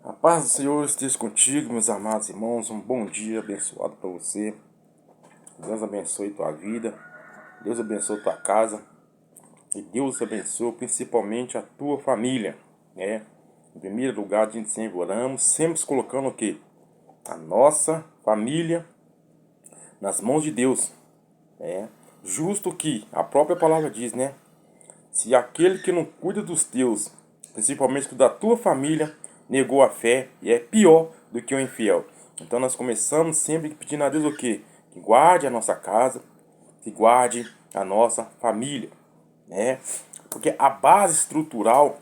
A paz do Senhor esteja contigo, meus amados irmãos. Um bom dia abençoado para você. Deus abençoe tua vida. Deus abençoe tua casa. E Deus abençoe principalmente a tua família, né? Em primeiro lugar, a gente sempre oramos, sempre colocando o quê? A nossa família nas mãos de Deus, né? Justo que a própria palavra diz, né? Se aquele que não cuida dos teus, principalmente da tua família, negou a fé, e é pior do que o infiel. Então nós começamos sempre pedindo a Deus o quê? Que guarde a nossa casa, que guarde a nossa família, né? Porque a base estrutural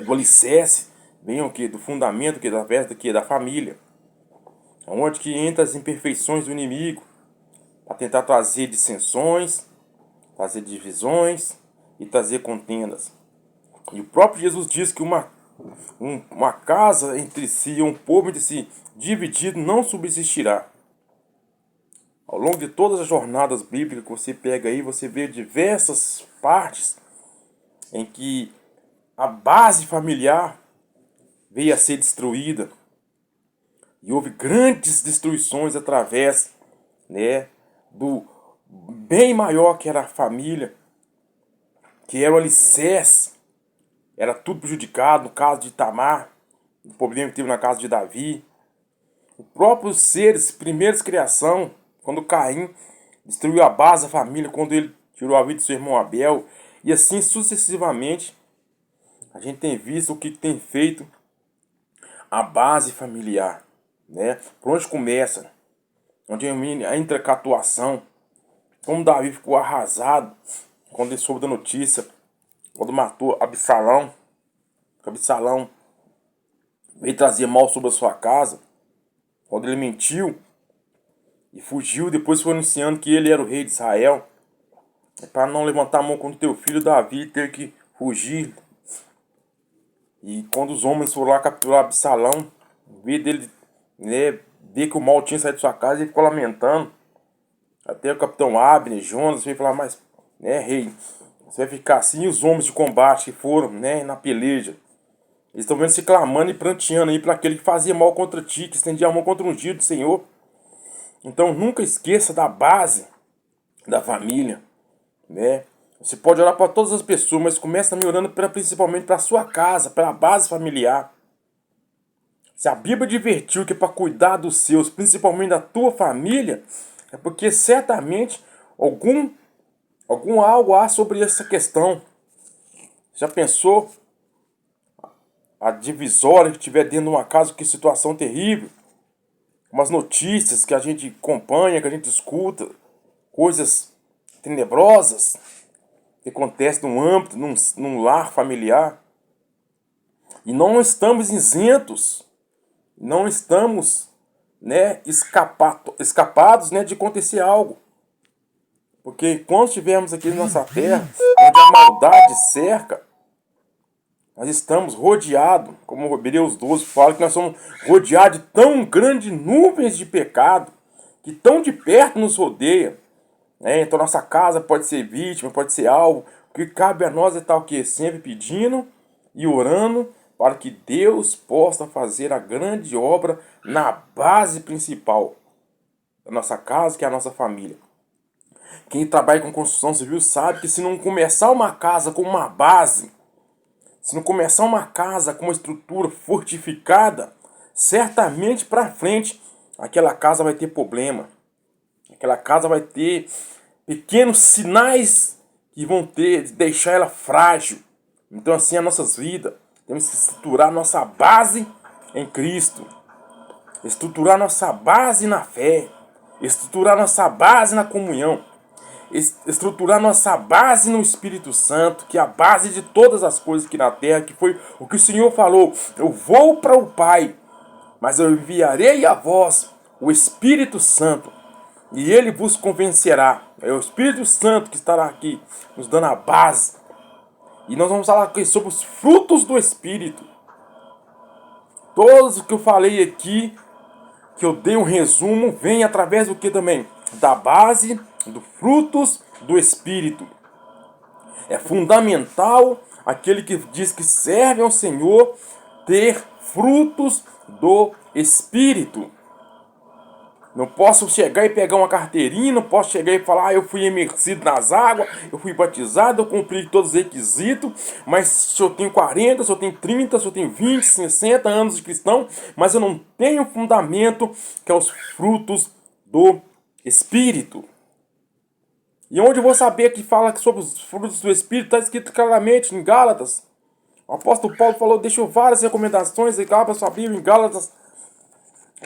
do alicerce vem o quê? Do fundamento que da festa que da família. Onde que entra as imperfeições do inimigo para tentar trazer dissensões, trazer divisões e trazer contendas. E o próprio Jesus diz que uma casa entre si, um povo entre si dividido não subsistirá. Ao longo de todas as jornadas bíblicas que você pega aí, você vê diversas partes em que a base familiar veio a ser destruída. E houve grandes destruições através, né, do bem maior que era a família, que era o alicerce. Era tudo prejudicado no caso de Tamar, o problema que teve na casa de Davi. O próprio seres, primeiros criação, quando Caim destruiu a base da família, quando ele tirou a vida de seu irmão Abel, e assim sucessivamente, a gente tem visto o que tem feito a base familiar, né? Por onde começa, onde entra com a atuação, como Davi ficou arrasado quando ele soube da notícia, quando matou Absalão, que Absalão veio trazer mal sobre a sua casa, quando ele mentiu e fugiu, depois foi anunciando que ele era o rei de Israel, para não levantar a mão contra o teu filho Davi, ter que fugir. E quando os homens foram lá capturar Absalão, ver dele, né, ver que o mal tinha saído de sua casa, ele ficou lamentando. Até o capitão Abner, Jonas, veio falar, mas, né, rei, você vai ficar assim? E os homens de combate que foram, né, na peleja, eles estão vendo se clamando e pranteando aí para aquele que fazia mal contra ti, que estendia a mão contra o ungido do Senhor. Então nunca esqueça da base da família, né? Você pode orar para todas as pessoas, mas começa também orando principalmente para a sua casa, para a base familiar. Se a Bíblia advertiu que é para cuidar dos seus, principalmente da tua família, é porque certamente algum algo há sobre essa questão. Já pensou a divisória que tiver dentro de uma casa, que situação terrível? Umas notícias que a gente acompanha, que a gente escuta, coisas tenebrosas que acontecem num âmbito, num lar familiar. E não estamos isentos, não estamos, né, escapados, né, de acontecer algo. Porque quando estivermos aqui na nossa terra, onde a maldade cerca, nós estamos rodeados, como Hebreus 12 fala, que nós somos rodeados de tão grandes nuvens de pecado, que tão de perto nos rodeia. Então nossa casa pode ser vítima, pode ser alvo. O que cabe a nós é estar o quê? Sempre pedindo e orando para que Deus possa fazer a grande obra na base principal da nossa casa, que é a nossa família. Quem trabalha com construção civil sabe que se não começar uma casa com uma base, se não começar uma casa com uma estrutura fortificada, certamente para frente aquela casa vai ter problema. Aquela casa vai ter pequenos sinais que vão deixar ela frágil. Então assim as nossas vidas, temos que estruturar nossa base em Cristo, estruturar nossa base na fé, estruturar nossa base na comunhão, estruturar nossa base no Espírito Santo, que é a base de todas as coisas aqui na terra, que foi o que o Senhor falou: eu vou para o Pai, mas eu enviarei a vós o Espírito Santo, e ele vos convencerá. É o Espírito Santo que estará aqui nos dando a base. E nós vamos falar aqui sobre os frutos do Espírito. Todos o que eu falei aqui, que eu dei um resumo, vem através do que também? Da base dos frutos do Espírito. É fundamental aquele que diz que serve ao Senhor ter frutos do Espírito. Não posso chegar e pegar uma carteirinha, não posso chegar e falar, eu fui imersido nas águas, eu fui batizado, eu cumpri todos os requisitos, mas se eu tenho 40, se eu tenho 30, se eu tenho 20, 60 anos de cristão, mas eu não tenho fundamento, que é os frutos do Espírito. E onde eu vou saber que fala sobre os frutos do Espírito? Está escrito claramente em Gálatas. O apóstolo Paulo falou, deixou várias recomendações, e abra sua Bíblia em Gálatas,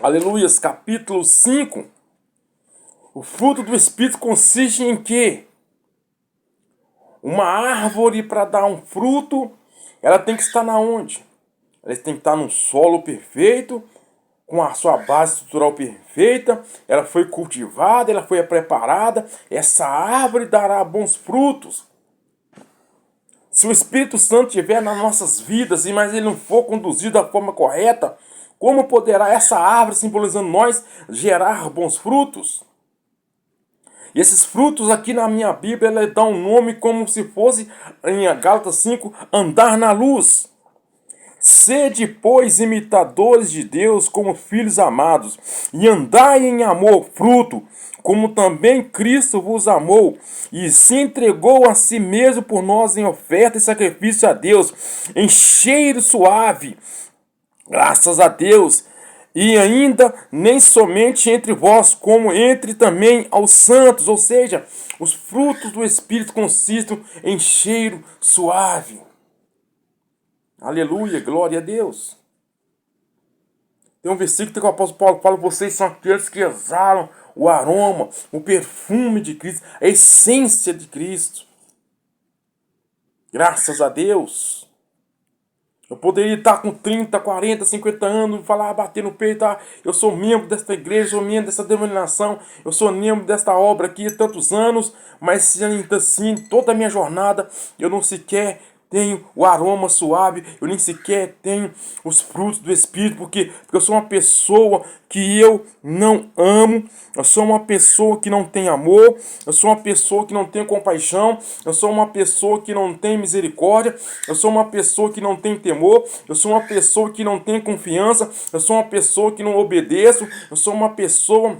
aleluias, capítulo 5. O fruto do Espírito consiste em quê? Uma árvore, para dar um fruto, ela tem que estar na onde? Ela tem que estar num solo perfeito, com a sua base estrutural perfeita, ela foi cultivada, ela foi preparada, essa árvore dará bons frutos. Se o Espírito Santo estiver nas nossas vidas, mas ele não for conduzido da forma correta, como poderá essa árvore, simbolizando nós, gerar bons frutos? E esses frutos aqui na minha Bíblia, ele dá um nome como se fosse, em Gálatas 5, andar na luz. Sede, pois, imitadores de Deus como filhos amados, e andai em amor, fruto, como também Cristo vos amou, e se entregou a si mesmo por nós em oferta e sacrifício a Deus, em cheiro suave, graças a Deus, e ainda nem somente entre vós, como entre também aos santos, ou seja, os frutos do Espírito consistem em cheiro suave. Aleluia, glória a Deus. Tem um versículo que o apóstolo Paulo fala, vocês são aqueles que exalam o aroma, o perfume de Cristo, a essência de Cristo. Graças a Deus. Eu poderia estar com 30, 40, 50 anos, falar, bater no peito, eu sou membro desta igreja, sou membro dessa denominação, eu sou membro desta obra aqui há tantos anos, mas se ainda assim, toda a minha jornada, eu não sequer tenho o aroma suave, eu nem sequer tenho os frutos do Espírito, porque eu sou uma pessoa que eu não amo, eu sou uma pessoa que não tem amor, eu sou uma pessoa que não tem compaixão, eu sou uma pessoa que não tem misericórdia, eu sou uma pessoa que não tem temor, eu sou uma pessoa que não tem confiança, eu sou uma pessoa que não obedeço, eu sou uma pessoa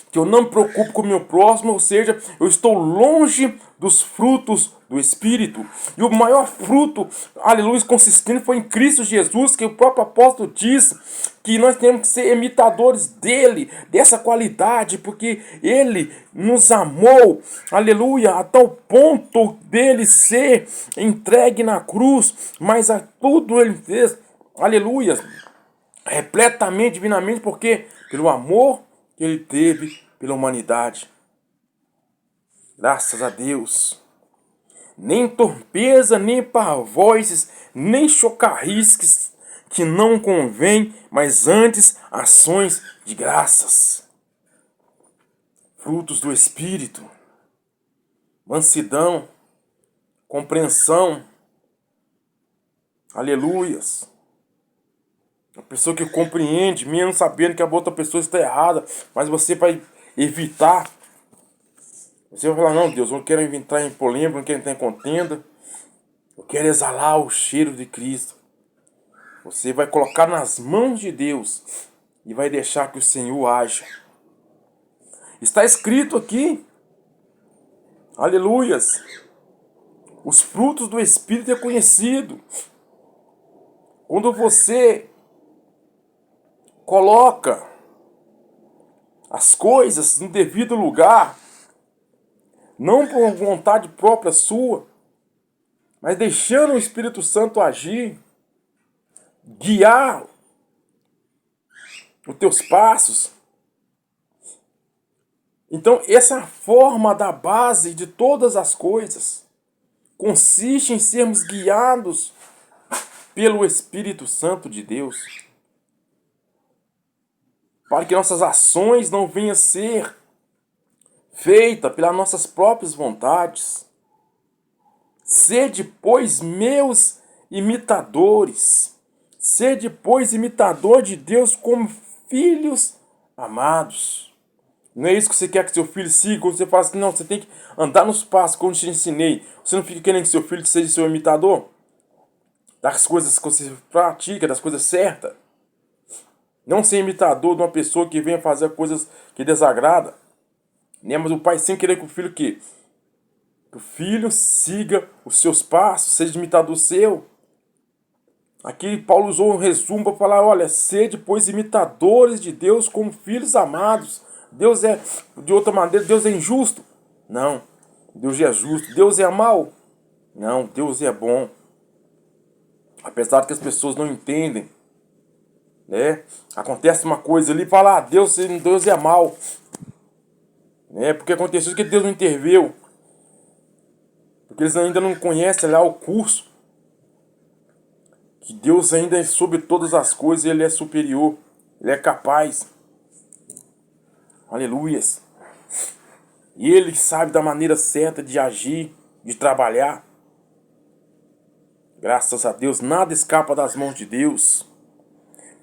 que eu não me preocupo com o meu próximo, ou seja, eu estou longe dos frutos do Espírito. E o maior fruto, aleluia, consistente foi em Cristo Jesus, que o próprio apóstolo diz que nós temos que ser imitadores dele, dessa qualidade, porque ele nos amou, aleluia, a tal ponto dele ser entregue na cruz, mas a tudo ele fez, aleluia, repletamente, divinamente, porque pelo amor que ele teve pela humanidade. Graças a Deus. Nem torpeza, nem parvoices, nem chocarrisques que não convém, mas antes ações de graças. Frutos do Espírito. Mansidão, compreensão. Aleluias. A pessoa que compreende, mesmo sabendo que a outra pessoa está errada, mas você vai evitar. Você vai falar, não, Deus, eu não quero entrar em polêmica, não quero entrar em contenda. Eu quero exalar o cheiro de Cristo. Você vai colocar nas mãos de Deus e vai deixar que o Senhor haja. Está escrito aqui, aleluias, os frutos do Espírito é conhecido. Quando você coloca as coisas no devido lugar, não por vontade própria sua, mas deixando o Espírito Santo agir, guiar os teus passos. Então, essa forma da base de todas as coisas consiste em sermos guiados pelo Espírito Santo de Deus, para que nossas ações não venham a ser feitas pelas nossas próprias vontades. Sede, pois, meus imitadores. Sede, pois, imitador de Deus como filhos amados. Não é isso que você quer que seu filho siga? Quando você fala assim, não, você tem que andar nos passos como eu te ensinei. Você não fica querendo que seu filho seja seu imitador? das coisas que você pratica, das coisas certas. Não ser imitador de uma pessoa que venha fazer coisas que desagrada. Né? Mas o pai sempre querer que o filho que o filho siga os seus passos, seja imitador seu. Aqui Paulo usou um resumo para falar, olha, sede, pois, imitadores de Deus como filhos amados. Deus é, de outra maneira, Deus é injusto? Não. Deus é justo. Deus é mau? Não, Deus é bom. Apesar de que as pessoas não entendem, né? Acontece uma coisa ali, fala, Deus é mau. Né? Porque aconteceu que Deus não interveio. Porque eles ainda não conhecem lá o curso. Que Deus ainda é sobre todas as coisas, Ele é superior. Ele é capaz. Aleluias. E Ele sabe da maneira certa de agir, de trabalhar. Graças a Deus, nada escapa das mãos de Deus.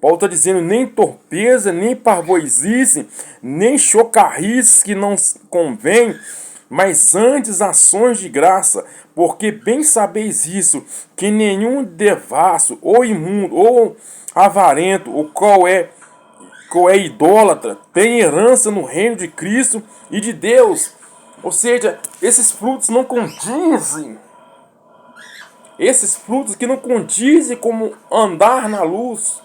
Paulo está dizendo, nem torpeza, nem parvoisice, nem chocarrice que não convém, mas antes ações de graça, porque bem sabeis isso, que nenhum devasso, ou imundo, ou avarento, ou qual é idólatra, tem herança no reino de Cristo e de Deus. Ou seja, esses frutos não condizem. Esses frutos que não condizem como andar na luz.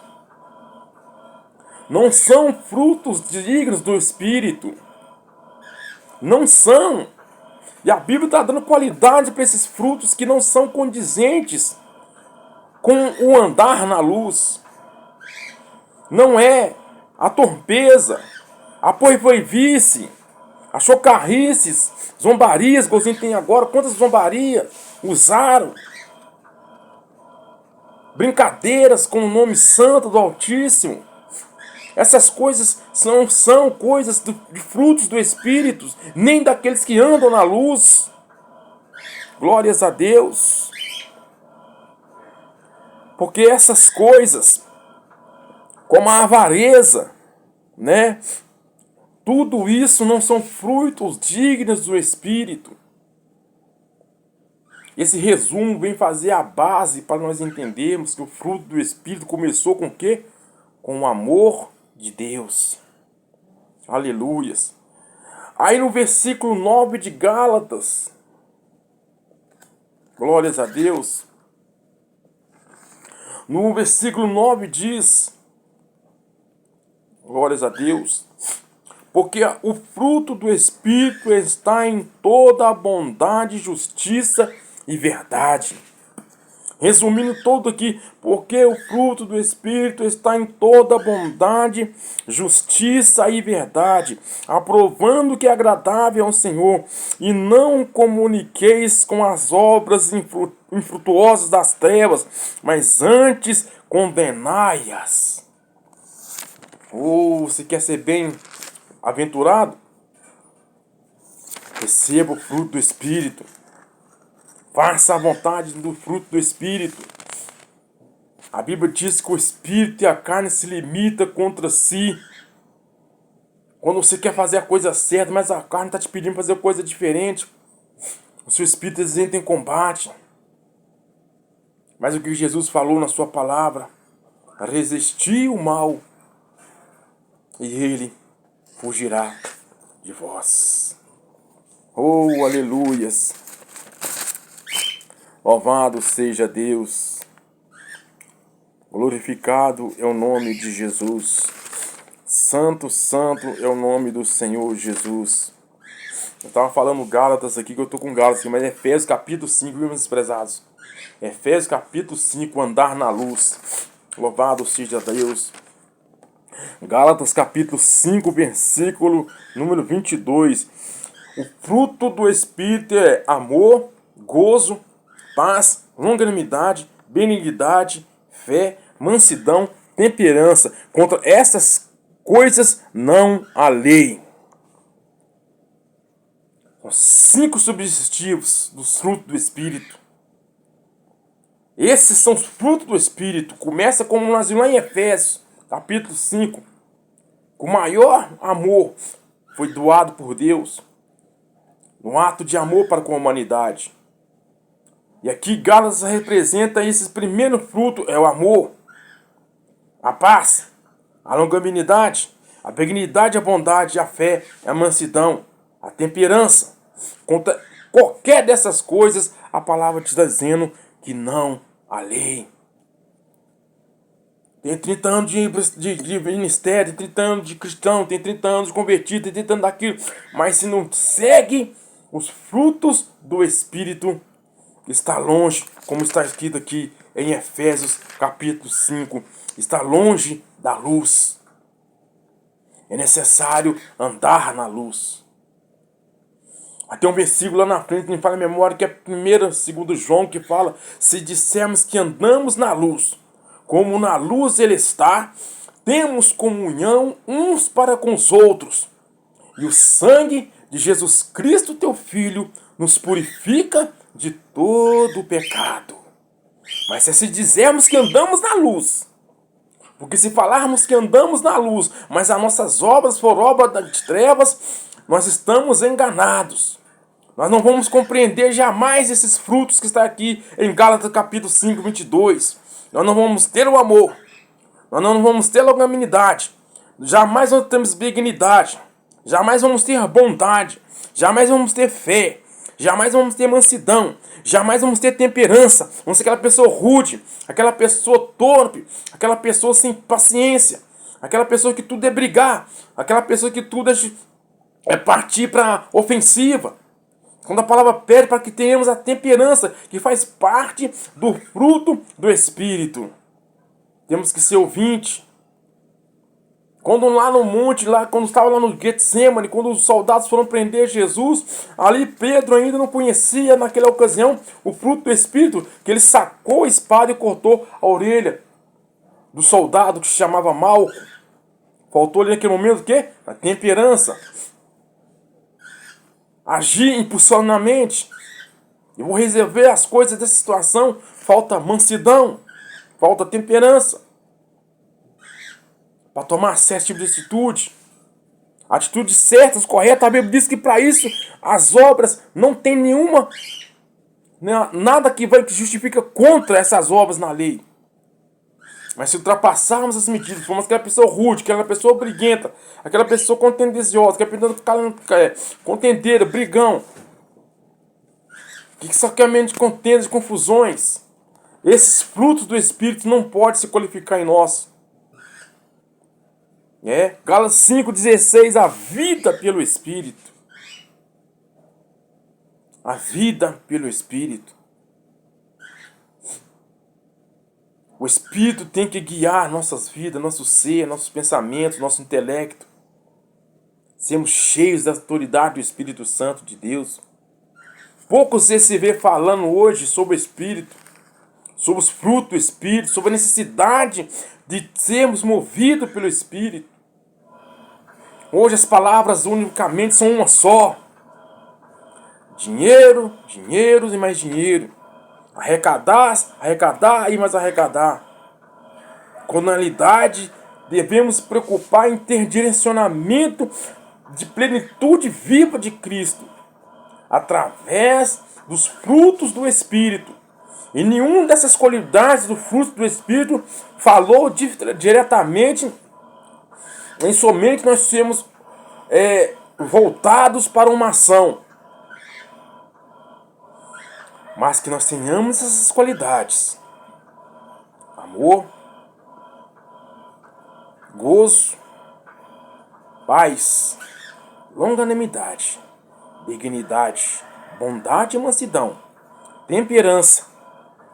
Não são frutos dignos do Espírito. Não são. E a Bíblia está dando qualidade para esses frutos que não são condizentes com o andar na luz. Não é a torpeza, a poivoivice, a chocarrices, zombarias que você tem agora. Quantas zombarias usaram? Brincadeiras com o nome santo do Altíssimo. Essas coisas são coisas de frutos do Espírito, nem daqueles que andam na luz. Glórias a Deus. Porque essas coisas, como a avareza, né? Tudo isso não são frutos dignos do Espírito. Esse resumo vem fazer a base para nós entendermos que o fruto do Espírito começou com o quê? Com o amor de Deus. Aleluias. Aí no versículo 9 de Gálatas, glórias a Deus, no versículo 9 diz, glórias a Deus, porque o fruto do Espírito está em toda a bondade, justiça e verdade. Resumindo todo aqui, porque o fruto do Espírito está em toda bondade, justiça e verdade, aprovando que é agradável ao Senhor, e não comuniqueis com as obras infrutuosas das trevas, mas antes condenai-as. Você quer ser bem-aventurado? Receba o fruto do Espírito. Faça a vontade do fruto do Espírito. A Bíblia diz que o Espírito e a carne se limitam contra si. Quando você quer fazer a coisa certa, mas a carne está te pedindo para fazer coisa diferente, o seu Espírito entra em combate. Mas o que Jesus falou na sua palavra, resistir o mal, e ele fugirá de vós. Oh, aleluias! Louvado seja Deus. Glorificado é o nome de Jesus. Santo, santo é o nome do Senhor Jesus. Eu estava falando Gálatas aqui, que eu estou com Gálatas aqui, mas é Efésios capítulo 5, meus prezados. Efésios capítulo 5, andar na luz. Louvado seja Deus. Gálatas capítulo 5, versículo número 22. O fruto do Espírito é amor, gozo, paz, longanimidade, benignidade, fé, mansidão, temperança. Contra essas coisas não há lei. São 5 substantivos dos frutos do Espírito. Esses são os frutos do Espírito. Começa como nós vimos lá em Efésios, capítulo 5. O maior amor foi doado por Deus. Um ato de amor para com a humanidade. E aqui Gálatas representa esse primeiro fruto, é o amor, a paz, a longanimidade, a benignidade, a bondade, a fé, a mansidão, a temperança. Contra qualquer dessas coisas, a palavra te está dizendo que não há lei. Tem 30 anos de ministério, tem 30 anos de cristão, tem 30 anos de convertido, tem 30 anos daquilo. Mas se não segue os frutos do Espírito, está longe, como está escrito aqui em Efésios capítulo 5. Está longe da luz. É necessário andar na luz. Tem um versículo lá na frente que me fala a memória, que é 1º, 2 João, que fala: se dissermos que andamos na luz, como na luz ele está, temos comunhão uns para com os outros. E o sangue de Jesus Cristo, teu Filho, nos purifica de todo o pecado. Mas se dizermos que andamos na luz, porque se falarmos que andamos na luz, mas as nossas obras forem obras de trevas, nós estamos enganados. Nós não vamos compreender jamais esses frutos que está aqui em Gálatas capítulo 5, 22. Nós não vamos ter o amor. Nós não vamos ter longanimidade. Jamais vamos ter benignidade. Jamais vamos ter bondade. Jamais vamos ter fé. Jamais vamos ter mansidão. Jamais vamos ter temperança. Vamos ser aquela pessoa rude, aquela pessoa torpe, aquela pessoa sem paciência, aquela pessoa que tudo é brigar, aquela pessoa que tudo é partir para ofensiva. Quando a palavra pede para que tenhamos a temperança, que faz parte do fruto do Espírito. Temos que ser ouvinte. Quando lá no monte, quando estava lá no Getsemane, quando os soldados foram prender Jesus, ali Pedro ainda não conhecia naquela ocasião o fruto do Espírito, que ele sacou a espada e cortou a orelha do soldado que se chamava Malco. Faltou-lhe naquele momento o quê? A temperança. Agir impulsionalmente. Eu vou resolver as coisas dessa situação. Falta mansidão. Falta temperança. Para tomar certo tipo de atitude. Atitudes certas, corretas. A Bíblia diz que para isso as obras não tem nenhuma. Nada que justifica contra essas obras na lei. Mas se ultrapassarmos as medidas, formos aquela pessoa rude, aquela pessoa briguenta, aquela pessoa contendenciosa, contendeira, brigão, que só quer mente de contendas e confusões, esses frutos do Espírito não podem se qualificar em nós. Gálatas 5,16, a vida pelo Espírito. A vida pelo Espírito. O Espírito tem que guiar nossas vidas, nosso ser, nossos pensamentos, nosso intelecto. Sermos cheios da autoridade do Espírito Santo de Deus. Pouco você se vê falando hoje sobre o Espírito, sobre os frutos do Espírito, sobre a necessidade de sermos movidos pelo Espírito. Hoje as palavras unicamente são uma só. Dinheiro, dinheiro e mais dinheiro. Arrecadar e mais arrecadar. Com realidade, devemos preocupar em ter direcionamento de plenitude viva de Cristo, através dos frutos do Espírito. E nenhuma dessas qualidades do fruto do Espírito falou diretamente em somente nós sermos voltados para uma ação. Mas que nós tenhamos essas qualidades: amor, gozo, paz, longanimidade, benignidade, bondade e mansidão, temperança.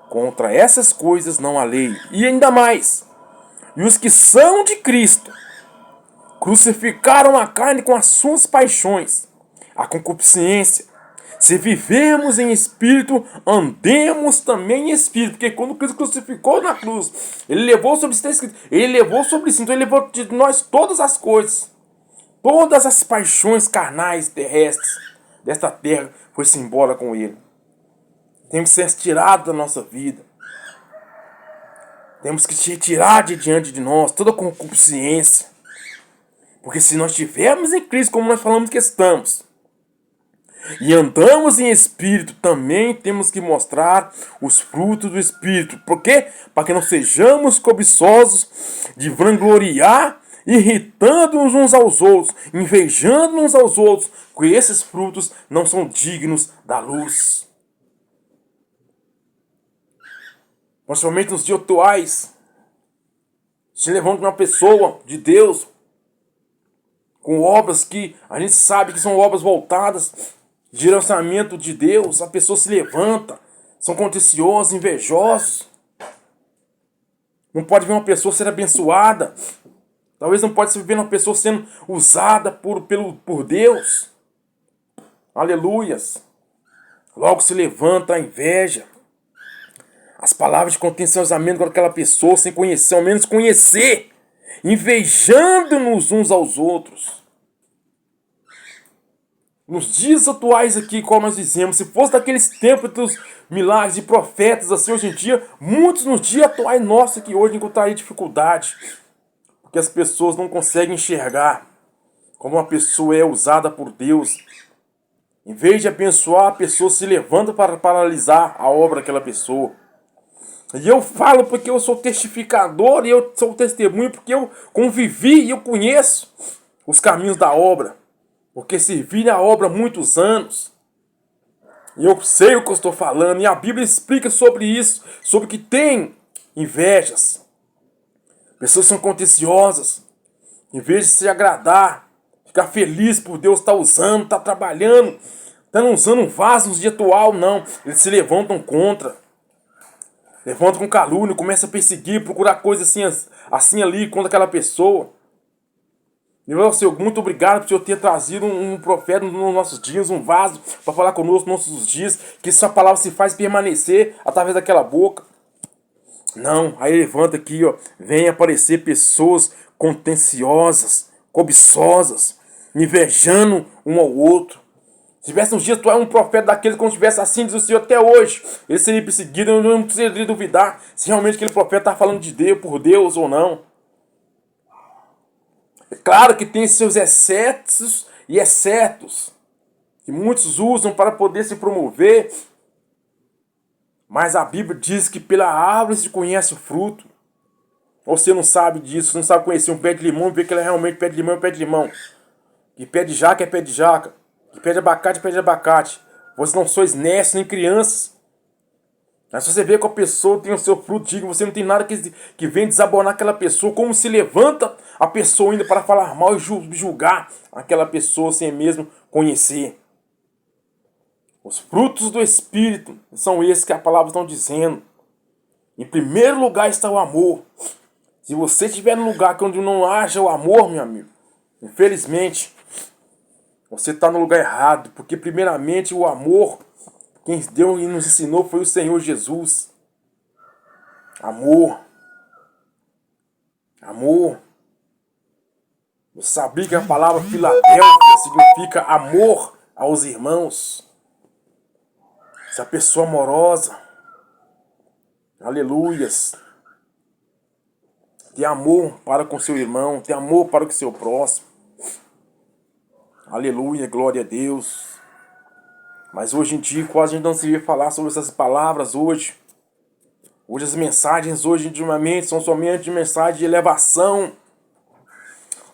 Contra essas coisas não há lei. E ainda mais: e os que são de Cristo crucificaram a carne com as suas paixões, a concupiscência. Se vivemos em espírito, andemos também em espírito. Porque quando Cristo crucificou na cruz, ele levou sobre si, ele levou sobre si, então ele levou de nós todas as coisas. Todas as paixões carnais terrestres desta terra foi-se embora com ele. Temos que ser retirados da nossa vida. Temos que retirar de diante de nós toda a concupiscência. Porque se nós estivermos em Cristo, como nós falamos que estamos, e andamos em espírito, também temos que mostrar os frutos do espírito. Por quê? Para que não sejamos cobiçosos de vangloriar, irritando-nos uns aos outros, invejando uns aos outros, porque esses frutos não são dignos da luz. Principalmente nos dias atuais, se levanta uma pessoa de Deus com obras que a gente sabe que são obras voltadas de direcionamento de Deus, a pessoa se levanta, são contenciosos, invejosos. Não pode ver uma pessoa ser abençoada. Talvez não pode se ver uma pessoa sendo usada por Deus. Aleluias. Logo se levanta a inveja. As palavras de contenciosamento com aquela pessoa sem conhecer, ao menos conhecer. Invejando-nos uns aos outros. Nos dias atuais aqui, como nós dizemos, se fosse daqueles tempos dos milagres e profetas, assim, hoje em dia, muitos nos dias atuais nossos aqui hoje encontrariam dificuldade. Porque as pessoas não conseguem enxergar como uma pessoa é usada por Deus. Em vez de abençoar, a pessoa se levanta para paralisar a obra daquela pessoa. E eu falo porque eu sou testificador e eu sou testemunho porque eu convivi e eu conheço os caminhos da obra. Porque servi na obra há muitos anos. E eu sei o que eu estou falando. E a Bíblia explica sobre isso. Sobre que tem invejas. Pessoas são contenciosas. Em vez de se agradar, ficar feliz por Deus estar usando, estar trabalhando, estar usando um vaso no dia atual, não. Eles se levantam contra. Levantam com calúnia, começam a perseguir, procurar coisas assim ali contra aquela pessoa. Meu Senhor, muito obrigado por o Senhor ter trazido um profeta nos nossos dias, um vaso para falar conosco nos nossos dias, que sua palavra se faz permanecer através daquela boca. Não, aí levanta aqui, ó, vem aparecer pessoas contenciosas, cobiçosas, invejando um ao outro. Se tivesse uns dias, tu é um profeta daqueles, quando tivesse assim, diz o Senhor, até hoje, ele seria perseguido, eu não precisaria duvidar se realmente aquele profeta está falando de Deus, por Deus ou não. É claro que tem seus excessos e excetos, que muitos usam para poder se promover, mas a Bíblia diz que pela árvore se conhece o fruto. Ou você não sabe disso, não sabe conhecer um pé de limão e ver que ele é realmente pé de limão é pé de limão. Que pé de jaca é pé de jaca. Que pé de abacate é pé de abacate. Vocês não sois necios nem crianças. Mas se você vê que a pessoa tem o seu fruto digno, você não tem nada que vem desabonar aquela pessoa. Como se levanta a pessoa ainda para falar mal e julgar aquela pessoa sem mesmo conhecer. Os frutos do Espírito são esses que a palavra está dizendo. Em primeiro lugar está o amor. Se você estiver num lugar onde não haja o amor, meu amigo, infelizmente, você está no lugar errado. Porque primeiramente o amor, quem deu e nos ensinou foi o Senhor Jesus. Amor. Amor. Você sabia que a palavra Filadélfia significa amor aos irmãos? Essa pessoa amorosa. Aleluias. Tem amor para com seu irmão, tem amor para com seu próximo. Aleluia, glória a Deus. Mas hoje em dia quase a gente não se vê falar sobre essas palavras hoje. Hoje as mensagens hoje intimamente são somente mensagens de elevação.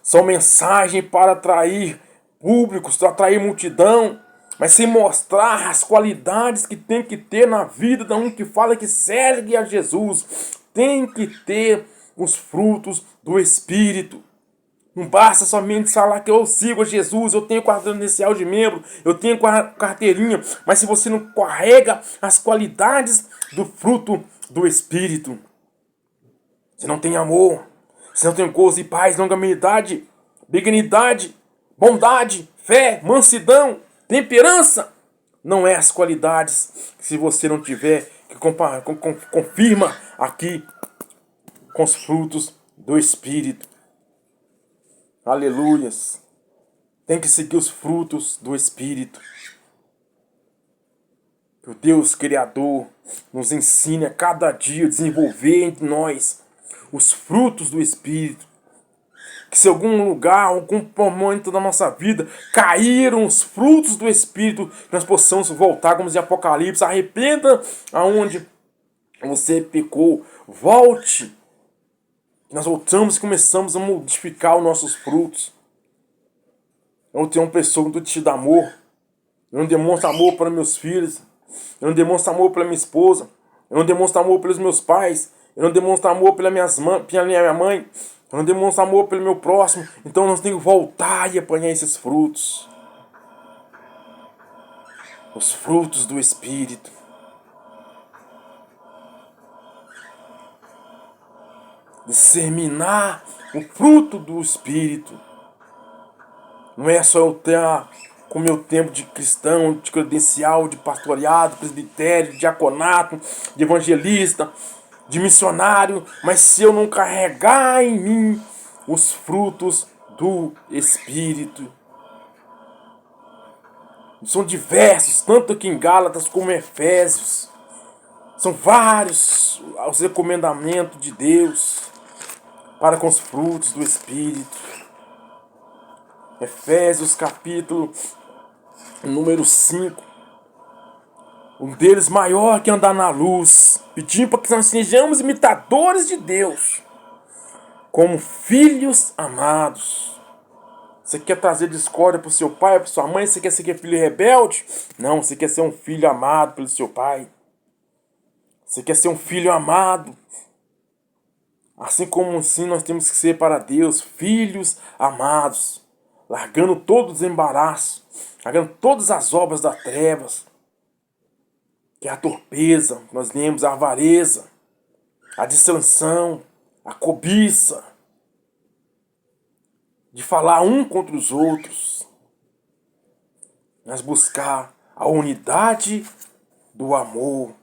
São mensagens para atrair públicos, para atrair multidão. Mas sem mostrar as qualidades que tem que ter na vida de um que fala que segue a Jesus. Tem que ter os frutos do Espírito. Não basta somente falar que eu sigo a Jesus, eu tenho carteira inicial de membro, eu tenho carteirinha. Mas se você não carrega as qualidades do fruto do Espírito, você não tem amor, você não tem gozo e paz, longanimidade, benignidade, bondade, fé, mansidão, temperança. Não é as qualidades que se você não tiver, que confirma aqui com os frutos do Espírito. Aleluias. Tem que seguir os frutos do Espírito. Que o Deus Criador nos ensine a cada dia a desenvolver em nós os frutos do Espírito. que se algum lugar, algum momento da nossa vida caíram os frutos do Espírito, que nós possamos voltar, como diz em Apocalipse, arrependa aonde você pecou, volte. Nós voltamos e começamos a modificar os nossos frutos. Eu não tenho uma pessoa que te dá amor. Eu não demonstro amor para meus filhos. Eu não demonstro amor pela minha esposa. Eu não demonstro amor pelos meus pais. Eu não demonstro amor pela minha mãe. Eu não demonstro amor pelo meu próximo. Então nós temos que voltar e apanhar esses frutos. Os frutos do Espírito. Disseminar o fruto do Espírito. Não é só eu ter com o meu tempo de cristão, de credencial, de pastoreado, presbitério, de diaconato, de evangelista, de missionário, mas se eu não carregar em mim os frutos do Espírito. São diversos, tanto aqui em Gálatas como em Efésios. São vários os recomendamentos de Deus para com os frutos do Espírito. Efésios capítulo número 5. Um deles maior que andar na luz, pedindo para que nós sejamos imitadores de Deus, como filhos amados. Você quer trazer discórdia para o seu pai, para sua mãe? Você quer ser filho rebelde? Não, você quer ser um filho amado pelo seu pai. Você quer ser um filho amado. Assim como assim nós temos que ser para Deus, filhos amados. Largando todos os embaraços, largando todas as obras das trevas. Que é a torpeza, nós lemos a avareza, a distração, a cobiça. De falar um contra os outros. Mas buscar a unidade do amor.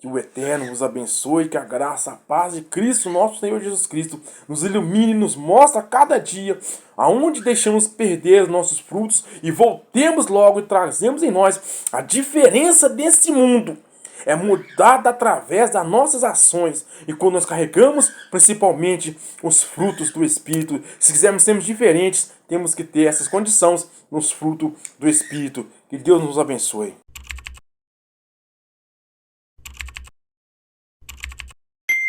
Que o Eterno vos abençoe, que a graça, a paz de Cristo, nosso Senhor Jesus Cristo, nos ilumine e nos mostre a cada dia aonde deixamos perder os nossos frutos e voltemos logo e trazemos em nós a diferença desse mundo. É mudada através das nossas ações. E quando nós carregamos principalmente os frutos do Espírito, se quisermos sermos diferentes, temos que ter essas condições nos frutos do Espírito. Que Deus nos abençoe.